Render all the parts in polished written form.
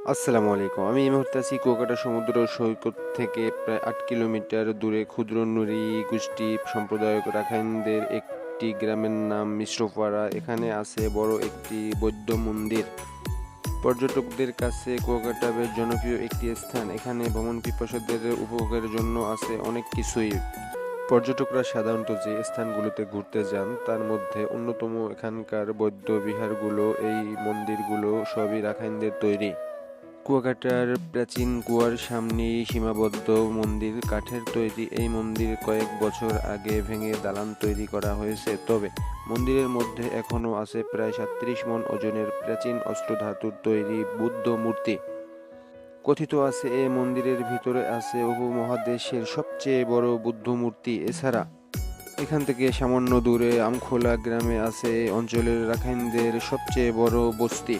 আসসালামু আলাইকুম। আমি এই মুহূর্তে আছি কুয়াকাটা সমুদ্র সৈকত থেকে প্রায় ৮ কিলোমিটার দূরে ক্ষুদ্র নুড়ি গোষ্ঠী সম্প্রদায়ক রাখাইনদের একটি গ্রামের নাম মিশ্রপাড়া। এখানে আছে বড় একটি বৌদ্ধ মন্দির। পর্যটকদের কাছে কুয়াকাটা বেশ জনপ্রিয় একটি স্থান। এখানে ভ্রমণ পিপাসুদের উপভোগের জন্য আছে অনেক কিছুই। পর্যটকরা সাধারণত যে স্থানগুলোতে ঘুরতে যান তার মধ্যে অন্যতম এখানকার বৌদ্ধ বিহারগুলো, এই মন্দিরগুলো সবই রাখাইনদের তৈরি। কুয়াকাটার প্রাচীন কুয়ার সামনেই সীমাবদ্ধ মন্দির। কাঠের তৈরি এই মন্দির কয়েক বছর আগে ভেঙে দালান তৈরি করা হয়েছে। তবে মন্দিরের মধ্যে এখনও আছে প্রায় ৩৭ মণ ওজনের প্রাচীন অষ্টধাতুর তৈরি বুদ্ধ মূর্তি। কথিত আছে এই মন্দিরের ভিতরে আছে উপমহাদেশের সবচেয়ে বড় বুদ্ধ মূর্তি। এছাড়া এখান থেকে সামান্য দূরে আমখোলা গ্রামে আছে এই অঞ্চলের রাখাইনদের সবচেয়ে বড় বস্তি।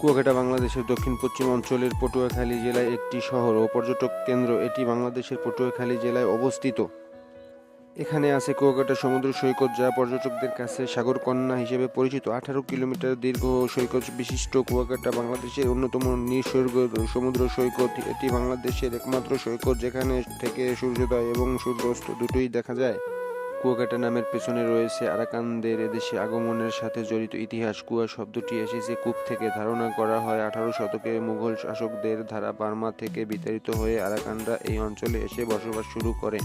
কুয়াকাটা বাংলাদেশের দক্ষিণ-পশ্চিম অঞ্চলের পটুয়াখালী জেলায় একটি শহর ও পর্যটক কেন্দ্র। এটি বাংলাদেশের পটুয়াখালী জেলায় অবস্থিত। এখানে আছে কুয়াকাটা সমুদ্র সৈকত, যা পর্যটকদের কাছে সাগরকন্যা হিসেবে পরিচিত। ১৮ কিলোমিটার দীর্ঘ সৈকত বিশিষ্ট কুয়াকাটা বাংলাদেশের অন্যতম নিসর্গ সমুদ্র সৈকত। এটি বাংলাদেশের একমাত্র সৈকত যেখানে থেকে সূর্যোদয় এবং সূর্যাস্ত দুটোই দেখা যায়। কুয়াকাটা নামের পেছনে রয়েছে আরাকানদের এদেশে আগমনের সাথে জড়িত ইতিহাস। কুয়া শব্দটি এসেছে কূপ থেকে। ধারণা করা হয় ১৮ শতকে মুঘল শাসকদের দ্বারা বার্মা থেকে বিতাড়িত হয়ে আরাকানরা এই অঞ্চলে এসে বসবাস শুরু করে।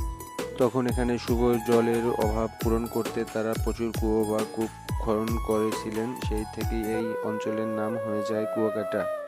তখন এখানে শুভ জলের অভাব পূরণ করতে তারা প্রচুর কুয়ো বা কূপ খনন করেছিলেন। সেই থেকেই এই অঞ্চলের নাম হয়ে যায় কুয়াকাটা।